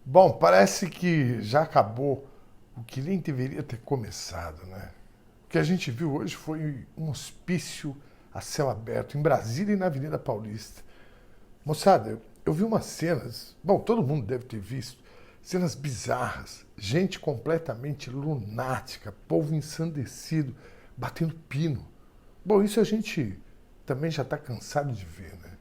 Bom, parece que já acabou o que nem deveria ter começado, né? O que a gente viu hoje foi um hospício a céu aberto em Brasília e na Avenida Paulista. Moçada, eu vi umas cenas, bom, todo mundo deve ter visto, cenas bizarras, gente completamente lunática, povo ensandecido, batendo pino. Bom, isso a gente também já está cansado de ver, né?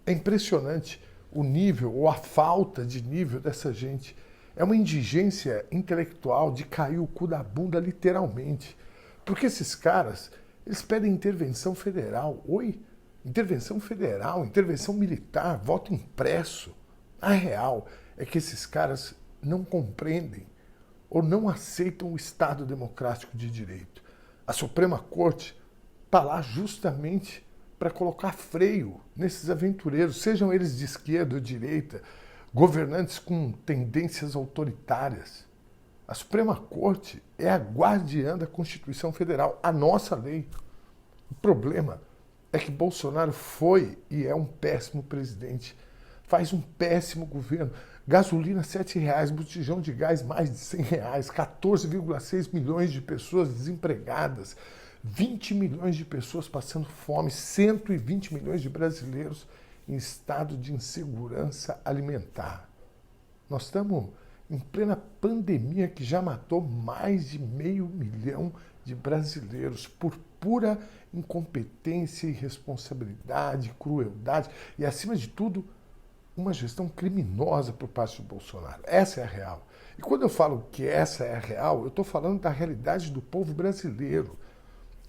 É impressionante o nível ou a falta de nível dessa gente. É uma indigência intelectual de cair o cu da bunda literalmente. Porque esses caras, eles pedem intervenção federal. Oi? Intervenção federal, intervenção militar, voto impresso. A real é que esses caras não compreendem ou não aceitam o Estado democrático de direito. A Suprema Corte está lá justamente para colocar freio nesses aventureiros, sejam eles de esquerda ou direita, governantes com tendências autoritárias. A Suprema Corte é a guardiã da Constituição Federal, a nossa lei. O problema é que Bolsonaro foi e é um péssimo presidente. Faz um péssimo governo. Gasolina R$ 7,00, botijão de gás mais de R$ 100,00, 14,6 milhões de pessoas desempregadas, 20 milhões de pessoas passando fome, 120 milhões de brasileiros em estado de insegurança alimentar. Nós estamos em plena pandemia que já matou mais de 500 mil de brasileiros por pura incompetência, irresponsabilidade, crueldade e, acima de tudo, uma gestão criminosa por parte do Bolsonaro. Essa é a real. E quando eu falo que essa é a real, eu estou falando da realidade do povo brasileiro.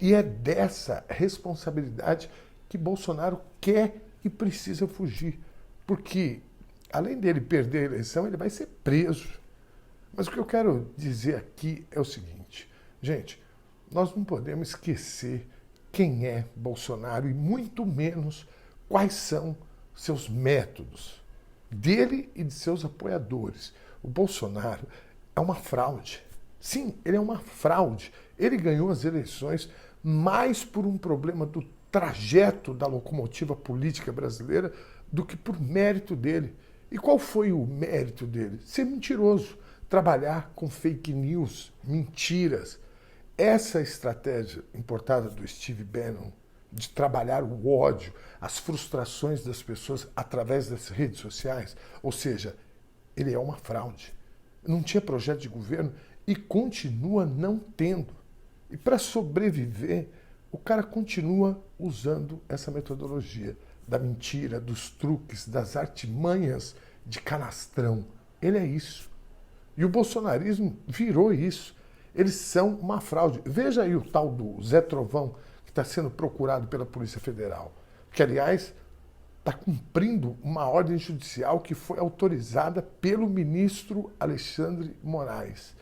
E é dessa responsabilidade que Bolsonaro quer e precisa fugir. Porque, além dele perder a eleição, ele vai ser preso. Mas o que eu quero dizer aqui é o seguinte: gente, nós não podemos esquecer quem é Bolsonaro e muito menos quais são seus métodos, dele e de seus apoiadores. O Bolsonaro é uma fraude. Sim, ele é uma fraude. Ele ganhou as eleições mais por um problema do trajeto da locomotiva política brasileira do que por mérito dele. E qual foi o mérito dele? Ser mentiroso, trabalhar com fake news, mentiras. Essa estratégia importada do Steve Bannon de trabalhar o ódio, as frustrações das pessoas através das redes sociais, ou seja, ele é uma fraude. Não tinha projeto de governo e continua não tendo. E para sobreviver, o cara continua usando essa metodologia da mentira, dos truques, das artimanhas de canastrão. Ele é isso. E o bolsonarismo virou isso. Eles são uma fraude. Veja aí o tal do Zé Trovão, que está sendo procurado pela Polícia Federal, que, aliás, está cumprindo uma ordem judicial que foi autorizada pelo ministro Alexandre Moraes,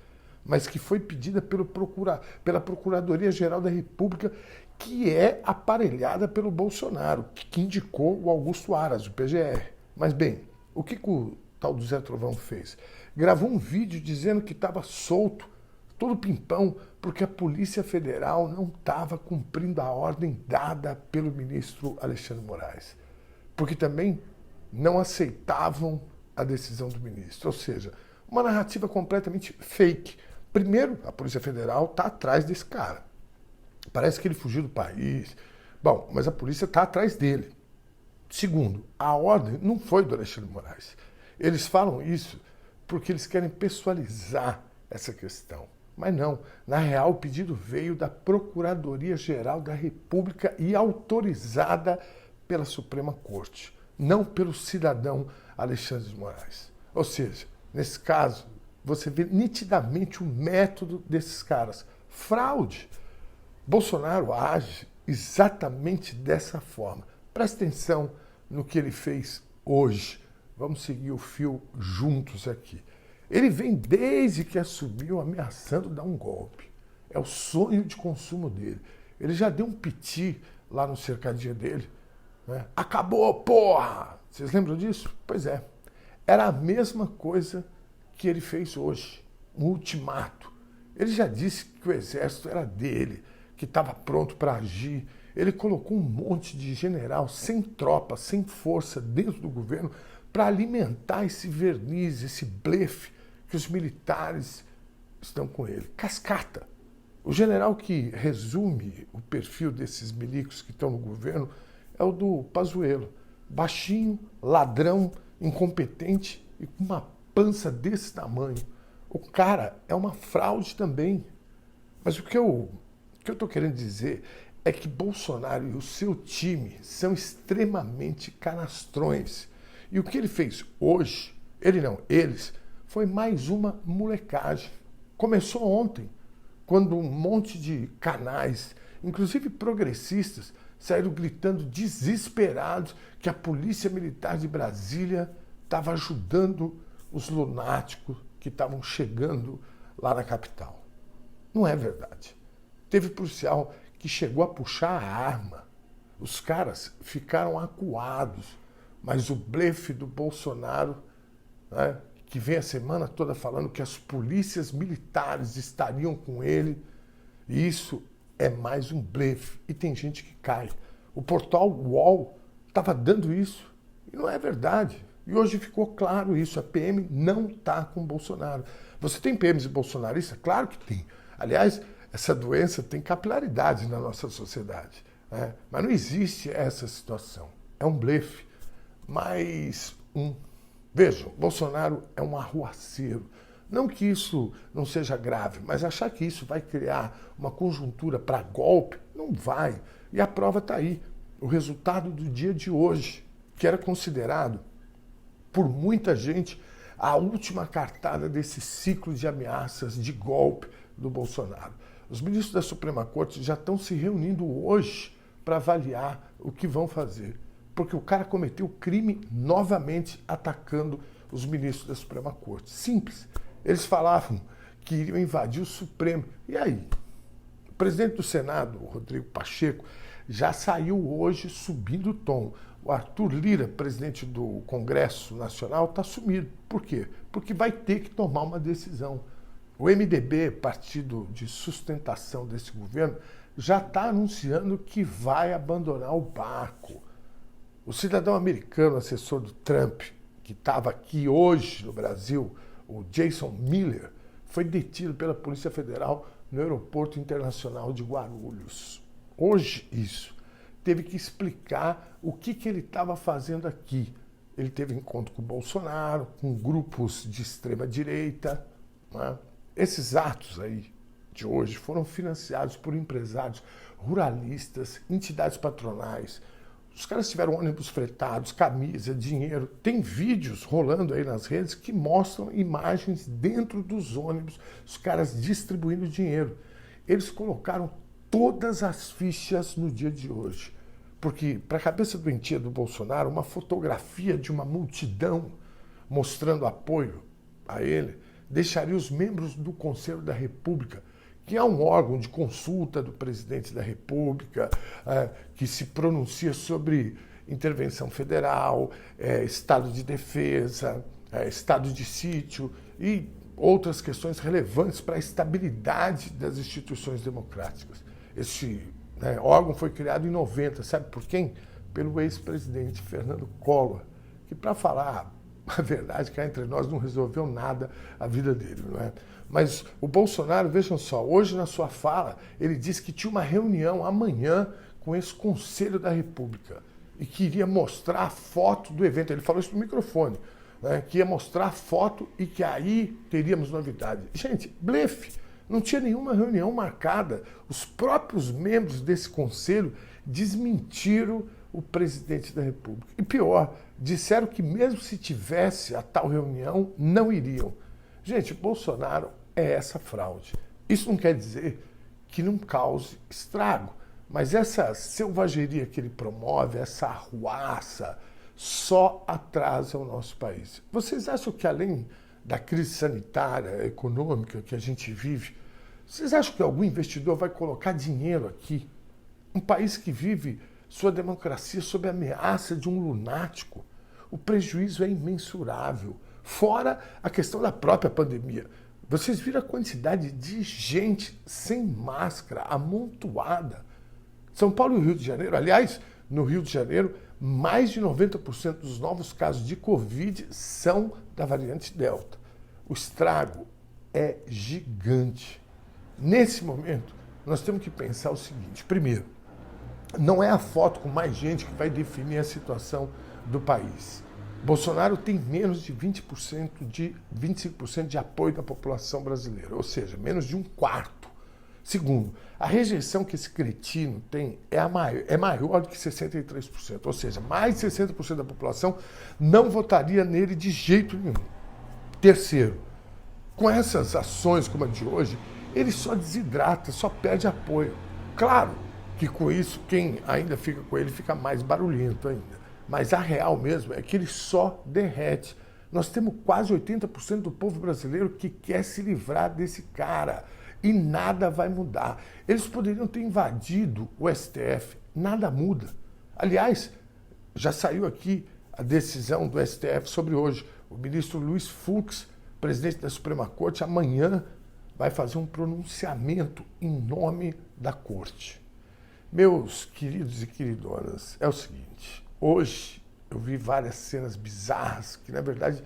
mas que foi pedida pela Procuradoria-Geral da República, que é aparelhada pelo Bolsonaro, que indicou o Augusto Aras, o PGR. Mas, bem, o que o tal do Zé Trovão fez? Gravou um vídeo dizendo que estava solto, todo pimpão, porque a Polícia Federal não estava cumprindo a ordem dada pelo ministro Alexandre Moraes. Porque também não aceitavam a decisão do ministro. Ou seja, uma narrativa completamente fake. Primeiro, a Polícia Federal está atrás desse cara. Parece que ele fugiu do país. Bom, mas a polícia está atrás dele. Segundo, a ordem não foi do Alexandre Moraes. Eles falam isso porque eles querem pessoalizar essa questão. Mas não, na real o pedido veio da Procuradoria-Geral da República e autorizada pela Suprema Corte, não pelo cidadão Alexandre de Moraes. Ou seja, nesse caso, você vê nitidamente o método desses caras. Fraude. Bolsonaro age exatamente dessa forma. Presta atenção no que ele fez hoje. Vamos seguir o fio juntos aqui. Ele vem desde que assumiu ameaçando dar um golpe. É o sonho de consumo dele. Ele já deu um piti lá no cercadinho dele. Né? Acabou, porra! Vocês lembram disso? Pois é. Era a mesma coisa que ele fez hoje. Um ultimato. Ele já disse que o exército era dele, que estava pronto para agir. Ele colocou um monte de general sem tropa, sem força dentro do governo para alimentar esse verniz, esse blefe que os militares estão com ele. Cascata. O general que resume o perfil desses milicos que estão no governo é o do Pazuello. Baixinho, ladrão, incompetente e com uma pança desse tamanho. O cara é uma fraude também. Mas o que eu estou querendo dizer é que Bolsonaro e o seu time são extremamente canastrões. E o que ele fez hoje, eles, foi mais uma molecagem. Começou ontem, quando um monte de canais, inclusive progressistas, saíram gritando desesperados que a Polícia Militar de Brasília estava ajudando os lunáticos que estavam chegando lá na capital. Não é verdade. Teve policial que chegou a puxar a arma. Os caras ficaram acuados, mas o blefe do Bolsonaro, né, que vem a semana toda falando que as polícias militares estariam com ele, e isso é mais um blefe. E tem gente que cai. O portal UOL estava dando isso, e não é verdade. E hoje ficou claro isso, a PM não está com o Bolsonaro. Você tem PMs bolsonaristas? Claro que tem. Aliás, essa doença tem capilaridade na nossa sociedade, né? Mas não existe essa situação. É um blefe. Vejam, Bolsonaro é um arruaceiro. Não que isso não seja grave, mas achar que isso vai criar uma conjuntura para golpe, não vai. E a prova está aí. O resultado do dia de hoje, que era considerado por muita gente a última cartada desse ciclo de ameaças de golpe do Bolsonaro. Os ministros da Suprema Corte já estão se reunindo hoje para avaliar o que vão fazer. Porque o cara cometeu crime novamente atacando os ministros da Suprema Corte. Simples. Eles falavam que iriam invadir o Supremo. E aí? O presidente do Senado, o Rodrigo Pacheco, já saiu hoje subindo o tom. O Arthur Lira, presidente do Congresso Nacional, está sumido. Por quê? Porque vai ter que tomar uma decisão. O MDB, partido de sustentação desse governo, já está anunciando que vai abandonar o barco. O cidadão americano, assessor do Trump, que estava aqui hoje no Brasil, o Jason Miller, foi detido pela Polícia Federal no Aeroporto Internacional de Guarulhos. Hoje, isso. Teve que explicar o que ele estava fazendo aqui. Ele teve encontro com o Bolsonaro, com grupos de extrema-direita, né? Esses atos aí de hoje foram financiados por empresários ruralistas, entidades patronais. Os caras tiveram ônibus fretados, camisa, dinheiro. Tem vídeos rolando aí nas redes que mostram imagens dentro dos ônibus, os caras distribuindo dinheiro. Eles colocaram todas as fichas no dia de hoje. Porque, para a cabeça doentia do Bolsonaro, uma fotografia de uma multidão mostrando apoio a ele deixaria os membros do Conselho da República, que é um órgão de consulta do presidente da República, que se pronuncia sobre intervenção federal, estado de defesa, estado de sítio e outras questões relevantes para a estabilidade das instituições democráticas. Esse órgão foi criado em 90, sabe por quem? Pelo ex-presidente Fernando Collor, que, para falar a verdade, cá entre nós, não resolveu nada a vida dele, não é? Mas o Bolsonaro, vejam só, hoje na sua fala, ele disse que tinha uma reunião amanhã com esse Conselho da República e que iria mostrar a foto do evento. Ele falou isso no microfone, né? Que ia mostrar a foto e que aí teríamos novidade. Gente, blefe, não tinha nenhuma reunião marcada. Os próprios membros desse conselho desmentiram o presidente da República. E pior, disseram que mesmo se tivesse a tal reunião, não iriam. Gente, Bolsonaro é essa fraude. Isso não quer dizer que não cause estrago, mas essa selvageria que ele promove, essa arruaça, só atrasa o nosso país. Vocês acham que além da crise sanitária, econômica que a gente vive, vocês acham que algum investidor vai colocar dinheiro aqui? Um país que vive sua democracia sob a ameaça de um lunático. O prejuízo é imensurável. Fora a questão da própria pandemia. Vocês viram a quantidade de gente sem máscara, amontoada. São Paulo e Rio de Janeiro, aliás, no Rio de Janeiro, mais de 90% dos novos casos de Covid são da variante Delta. O estrago é gigante. Nesse momento, nós temos que pensar o seguinte: primeiro, não é a foto com mais gente que vai definir a situação do país. Bolsonaro tem menos de 25% de apoio da população brasileira, ou seja, menos de um quarto. Segundo, a rejeição que esse cretino tem é maior do que 63%, ou seja, mais de 60% da população não votaria nele de jeito nenhum. Terceiro, com essas ações como a de hoje, ele só desidrata, só perde apoio. Claro que com isso, quem ainda fica com ele fica mais barulhento ainda. Mas a real mesmo é que ele só derrete. Nós temos quase 80% do povo brasileiro que quer se livrar desse cara. E nada vai mudar. Eles poderiam ter invadido o STF, nada muda. Aliás, já saiu aqui a decisão do STF sobre hoje. O ministro Luiz Fux, presidente da Suprema Corte, amanhã vai fazer um pronunciamento em nome da Corte. Meus queridos e queridonas, é o seguinte: hoje eu vi várias cenas bizarras que, na verdade,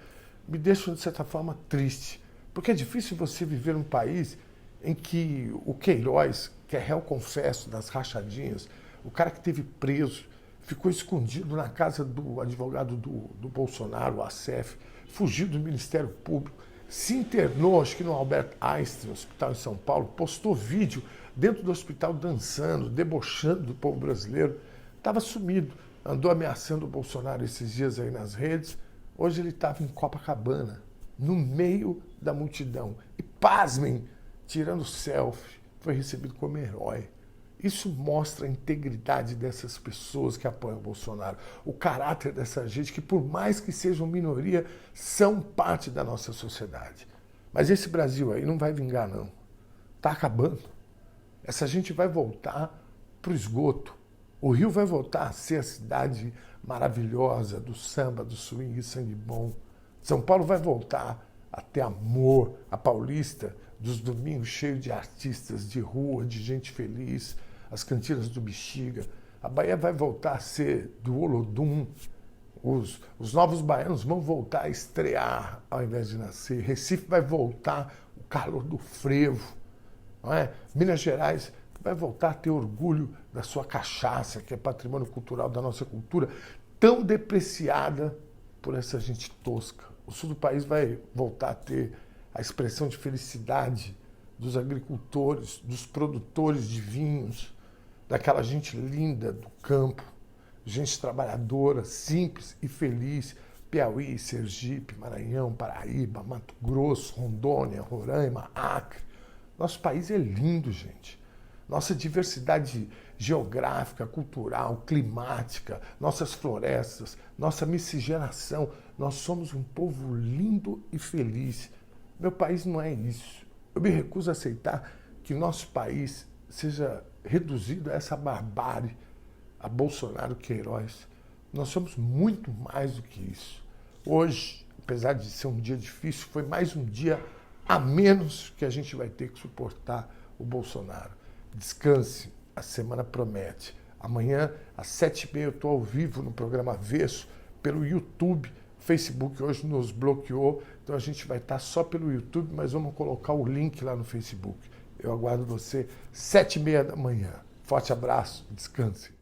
me deixam, de certa forma, triste. Porque é difícil você viver num país em que o Queiroz, que é réu confesso das rachadinhas, o cara que esteve preso, ficou escondido na casa do advogado do Bolsonaro, o Assef, fugiu do Ministério Público, se internou, acho que no Albert Einstein, hospital em São Paulo, postou vídeo dentro do hospital dançando, debochando do povo brasileiro, estava sumido, andou ameaçando o Bolsonaro esses dias aí nas redes. Hoje ele estava em Copacabana, no meio da multidão. E pasmem, tirando selfie, foi recebido como herói. Isso mostra a integridade dessas pessoas que apoiam o Bolsonaro, o caráter dessa gente que, por mais que sejam minoria, são parte da nossa sociedade. Mas esse Brasil aí não vai vingar, não. Está acabando. Essa gente vai voltar para o esgoto. O Rio vai voltar a ser a cidade maravilhosa do samba, do swing e sangue bom. São Paulo vai voltar a ter amor, a Paulista dos domingos cheios de artistas de rua, de gente feliz, as cantinas do Bexiga. A Bahia vai voltar a ser do Olodum. Os novos baianos vão voltar a estrear ao invés de nascer. Recife vai voltar o calor do frevo. Não é? Minas Gerais vai voltar a ter orgulho da sua cachaça, que é patrimônio cultural da nossa cultura, tão depreciada por essa gente tosca. O sul do país vai voltar a ter a expressão de felicidade dos agricultores, dos produtores de vinhos, daquela gente linda do campo, gente trabalhadora, simples e feliz. Piauí, Sergipe, Maranhão, Paraíba, Mato Grosso, Rondônia, Roraima, Acre. Nosso país é lindo, gente. Nossa diversidade geográfica, cultural, climática, nossas florestas, nossa miscigenação. Nós somos um povo lindo e feliz. Meu país não é isso. Eu me recuso a aceitar que nosso país seja reduzido a essa barbárie, a Bolsonaro, Queiroz. Nós somos muito mais do que isso. Hoje, apesar de ser um dia difícil, foi mais um dia a menos que a gente vai ter que suportar o Bolsonaro. Descanse, a semana promete. Amanhã, às 7h30, eu estou ao vivo no programa Avesso, pelo YouTube. O Facebook hoje nos bloqueou, então a gente vai estar só pelo YouTube, mas vamos colocar o link lá no Facebook. Eu aguardo você, 7h30 da manhã. Forte abraço, descanse.